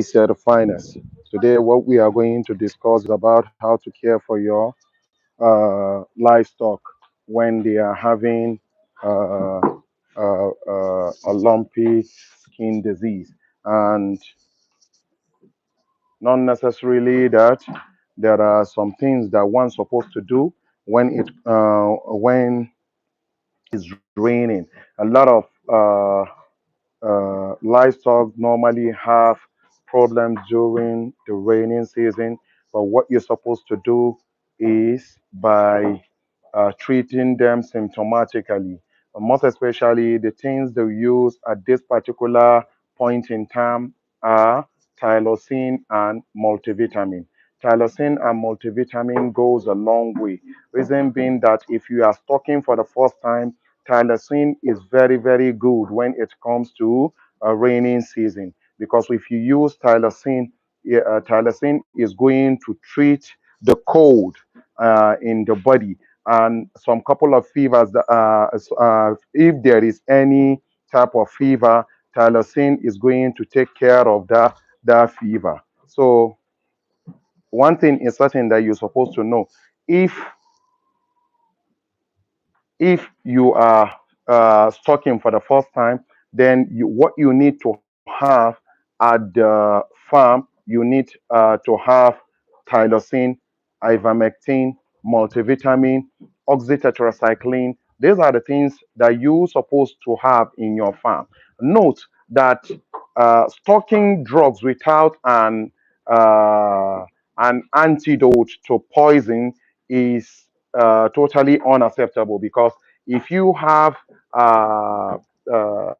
Finest. Today, what we are going to discuss is about how to care for your livestock when they are having uh, a lumpy skin disease, and not necessarily that there are some things that one's supposed to do when it's raining. A lot of livestock normally have problems during the raining season, but what you're supposed to do is by treating them symptomatically. Most especially, the things they use at this particular point in time are tylosin and multivitamin. Tylosin and multivitamin goes a long way. Reason being that if you are stocking for the first time, tylosin is very, very good when it comes to a raining season, because if you use tylosin, yeah, tylosin is going to treat the cold in the body and some couple of fevers. If there is any type of fever, tylosin is going to take care of that fever. So one thing is certain that you're supposed to know: if you are stocking for the first time, then what you need to have at the farm, you need to have tylosin, ivermectin, multivitamin, oxytetracycline. These are the things that you're supposed to have in your farm. Note that stocking drugs without an antidote to poison is totally unacceptable, because if you have uh, uh,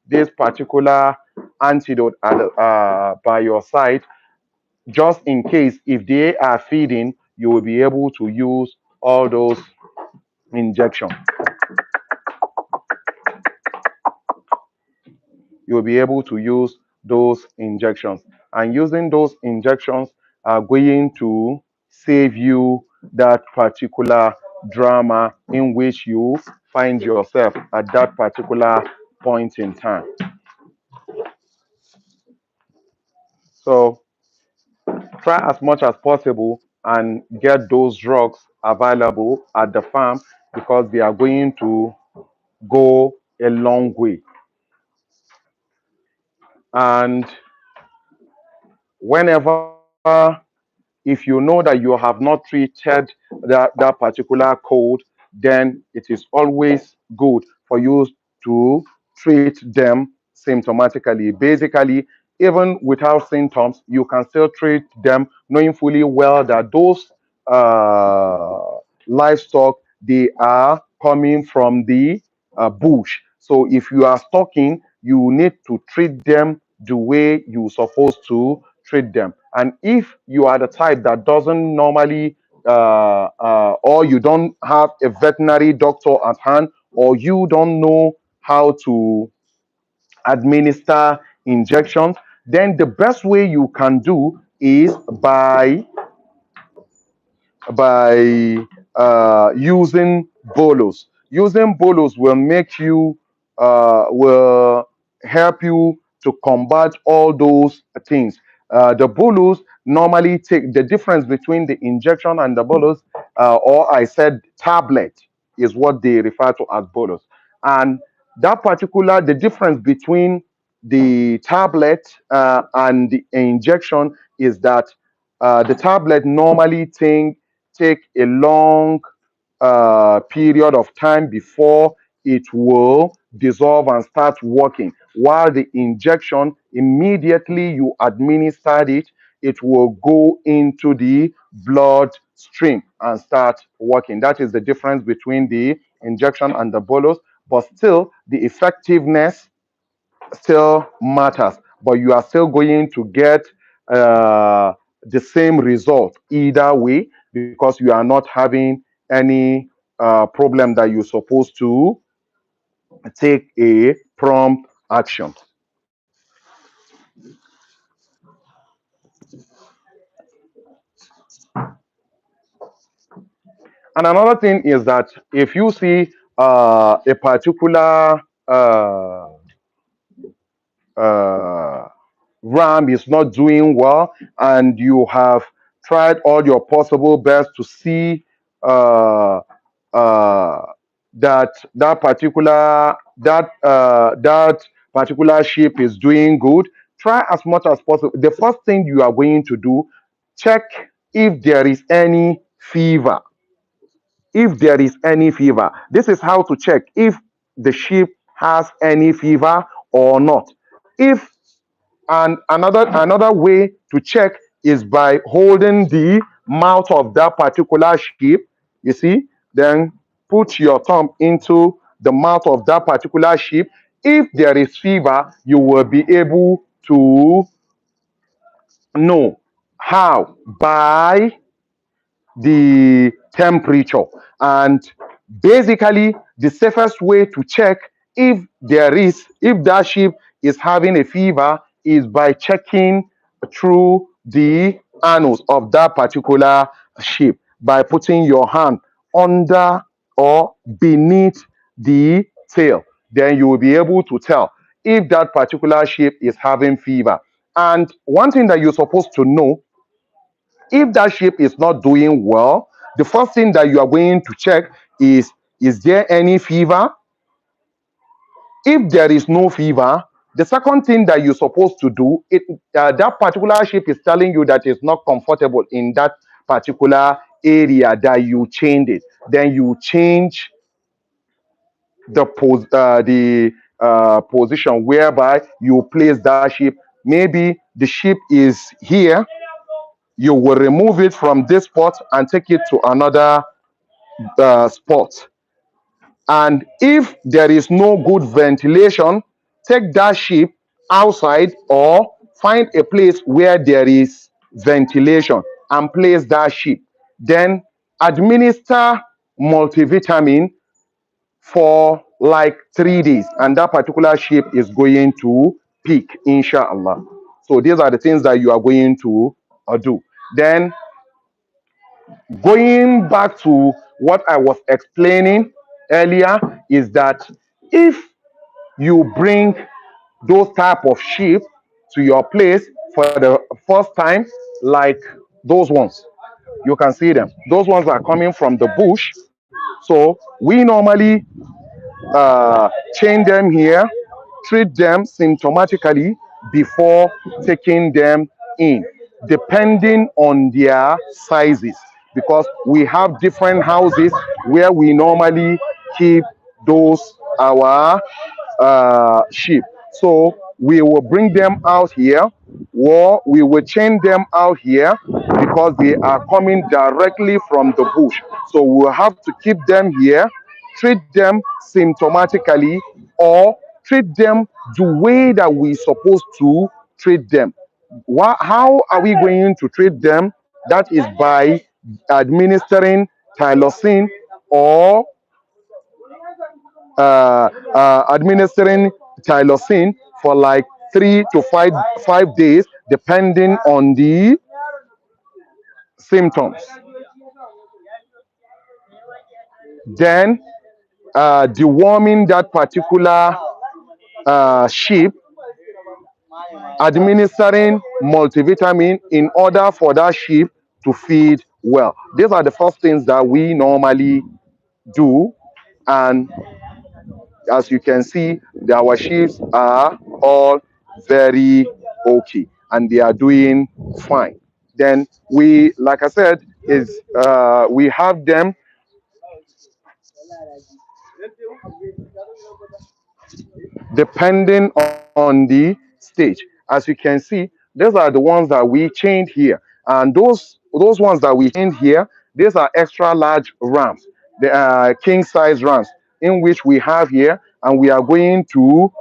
this particular antidote by your side, just in case if they are feeding, you will be able to use all those injections. You'll be able to use those injections. And using those injections are going to save you that particular drama in which you find yourself at that particular point in time. So try as much as possible and get those drugs available at the farm, because they are going to go a long way. And whenever, if you know that you have not treated that particular cold, then it is always good for you to treat them symptomatically. Basically, even without symptoms, you can still treat them, knowing fully well that those livestock, they are coming from the bush. So if you are stocking, you need to treat them the way you're supposed to treat them. And if you are the type that doesn't normally, or you don't have a veterinary doctor at hand, or you don't know how to administer injections, then the best way you can do is by using bolos. Using bolos will make you will help you to combat all those things. The bolos normally take the difference between the injection and the bolos, or I said tablet, is what they refer to as bolos. And that particular the difference between the tablet and the injection is that the tablet normally take a long period of time before it will dissolve and start working. While the injection, immediately you administered it, it will go into the blood stream and start working. That is the difference between the injection and the bolus, but still the effectiveness still matters, but you are still going to get uh, the same result either way, because you are not having any problem that you're supposed to take a prompt action. And another thing is that if you see a particular uh, uh, ram is not doing well, and you have tried all your possible best to see uh, uh, that particular sheep is doing good, try as much as possible. The first thing you are going to do, check if there is any fever. If there is any fever, this is how to check if the sheep has any fever or not. If and another way to check is by holding the mouth of that particular sheep. You see, then put your thumb into the mouth of that particular sheep. If there is fever, you will be able to know how by the temperature. And basically, the safest way to check if that sheep is having a fever is by checking through the anus of that particular sheep by putting your hand under or beneath the tail. Then you will be able to tell if that particular sheep is having fever. And one thing that you're supposed to know, if that sheep is not doing well, the first thing that you are going to check is there any fever? If there is no fever, the second thing that you're supposed to do, that particular sheep is telling you that it's not comfortable in that particular area that you changed it. Then you change the position whereby you place that sheep. Maybe the sheep is here, you will remove it from this spot and take it to another spot. And if there is no good ventilation, take that sheep outside or find a place where there is ventilation and place that sheep. Then administer multivitamin for like 3 days, and that particular sheep is going to peak, inshallah. So these are the things that you are going to do. Then going back to what I was explaining earlier is that if you bring those type of sheep to your place for the first time, like those ones, you can see them. Those ones are coming from the bush. So we normally chain them here, treat them symptomatically before taking them in, depending on their sizes, because we have different houses where we normally keep those our sheep. So we will bring them out here, or we will chain them out here because they are coming directly from the bush. So we'll have to keep them here, treat them symptomatically, or treat them the way that we're supposed to treat them. How are we going to treat them? That is by administering tylosin or administering tylosin for like 3 to 5 days, depending on the symptoms. Then deworming that particular sheep, administering multivitamin in order for that sheep to feed well. These are the first things that we normally do. And as you can see, our sheep are all very okay and they are doing fine. Then we, like I said, is we have them depending on the stage. As you can see, these are the ones that we chained here, and those ones that we chained here, these are extra large rams, the king size rams, in which we have here, and we are going to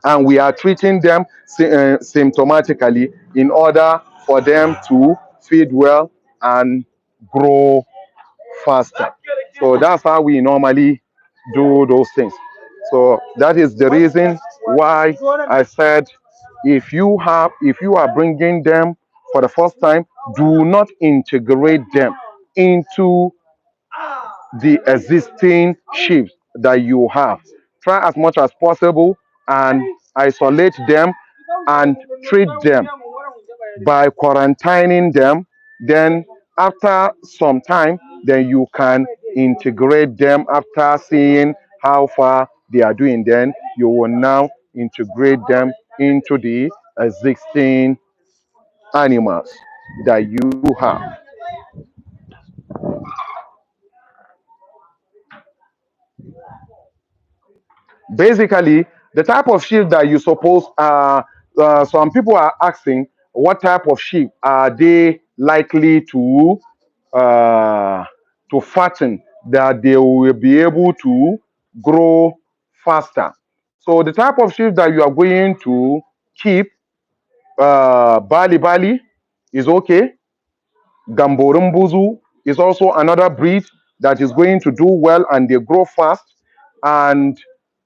and we are treating them symptomatically in order for them to feed well and grow faster. So that's how we normally do those things. So that is the reason why I said if you are bringing them for the first time, do not integrate them into the existing sheep that you have. Try as much as possible and isolate them and treat them by quarantining them. Then after some time, then you can integrate them after seeing how far they are doing. Then you will now integrate them into the existing animals that you have. Basically, the type of sheep that you suppose some people are asking what type of sheep are they likely uh, to fatten that they will be able to grow faster. So the type of sheep that you are going to keep, Bali Bali is okay. Gamborumbuzu is also another breed that is going to do well and they grow fast. And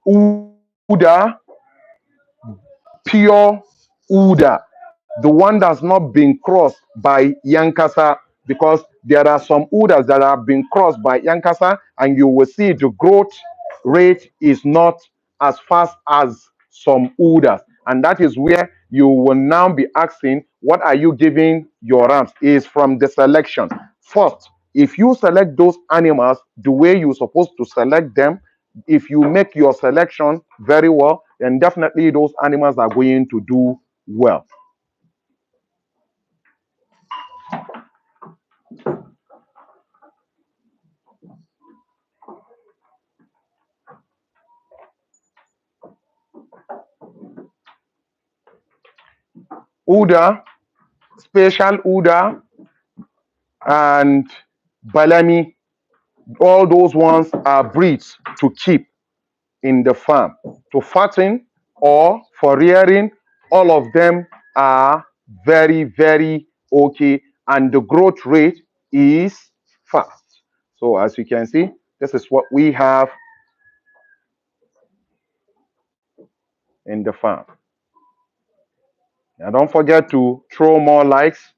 Uda, pure Uda, the one that's not been crossed by Yankasa, because there are some Udas that have been crossed by Yankasa, and you will see the growth rate is not as fast as some Udas. And that is where you will now be asking, what are you giving your rams? Is from the selection. First, if you select those animals the way you're supposed to select them, if you make your selection very well, then definitely those animals are going to do well. Uda, special Uda, and Balami, all those ones are breeds to keep in the farm. To fatten or for rearing, all of them are very, very okay, and the growth rate is fast. So as you can see, this is what we have in the farm. And don't forget to throw more likes.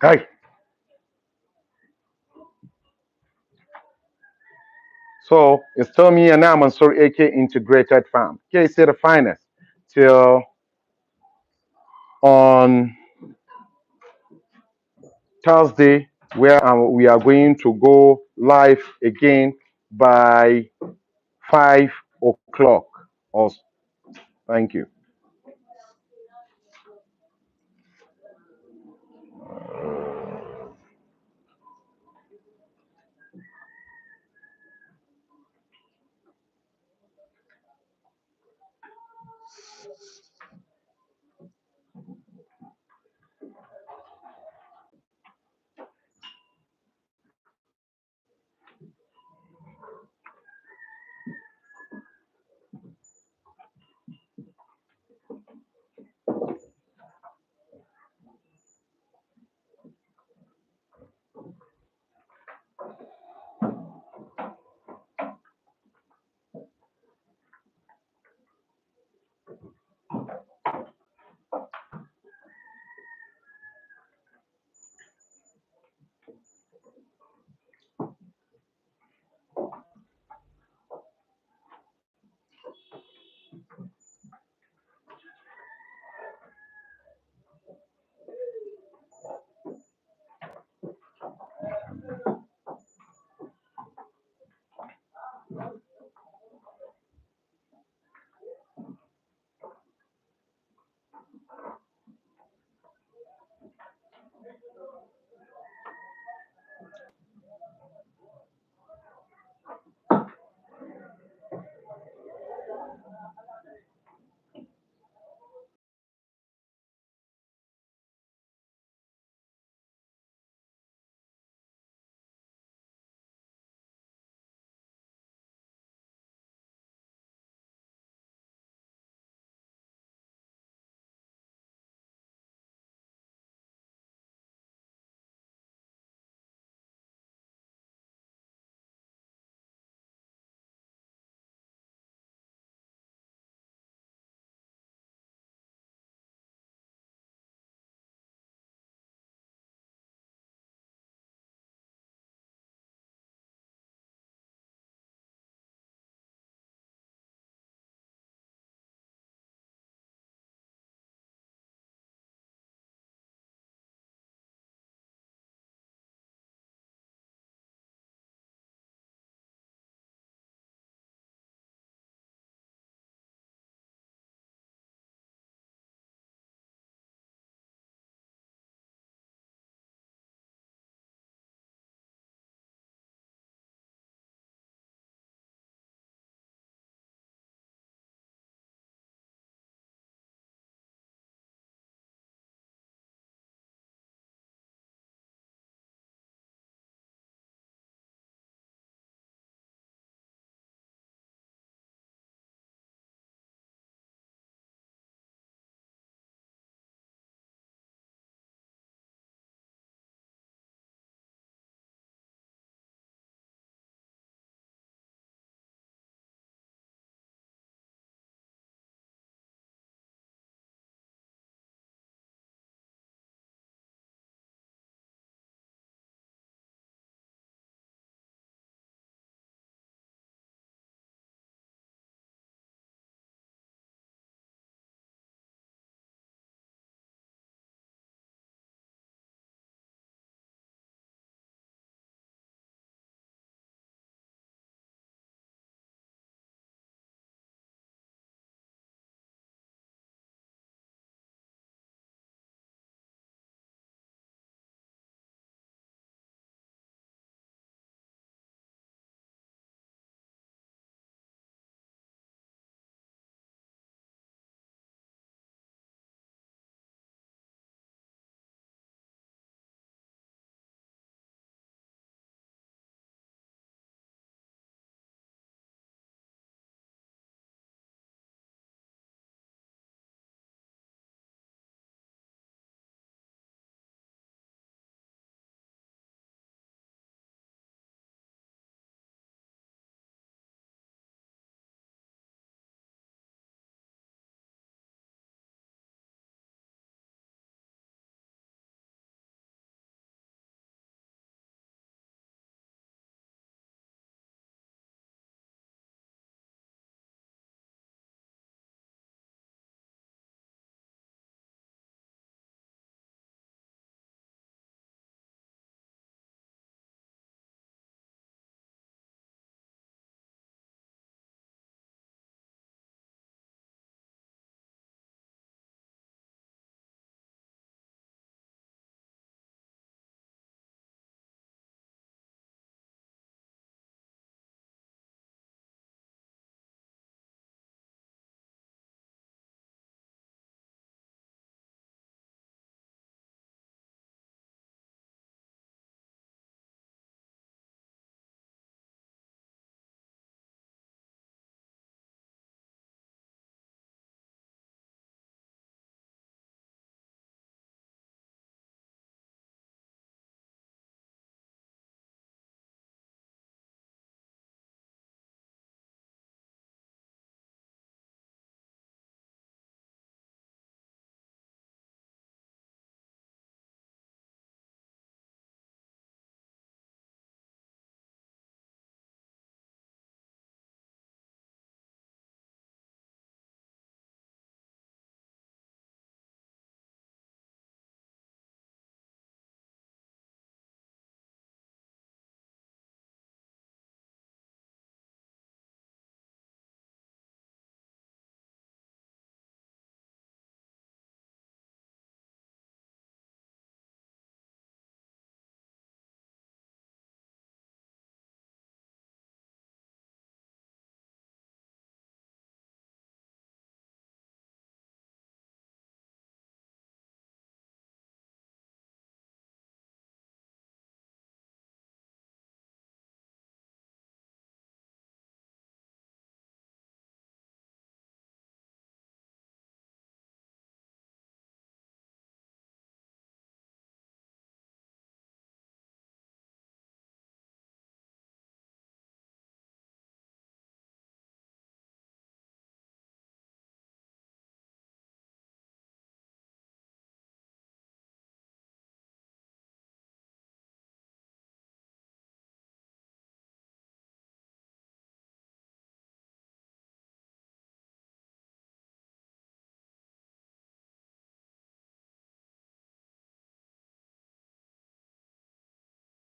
Hi. So it's still me and now Mansur AK Integrated Farm. KC the finest. Till on Thursday, where we are going to go live again by 5 o'clock. Also, thank you.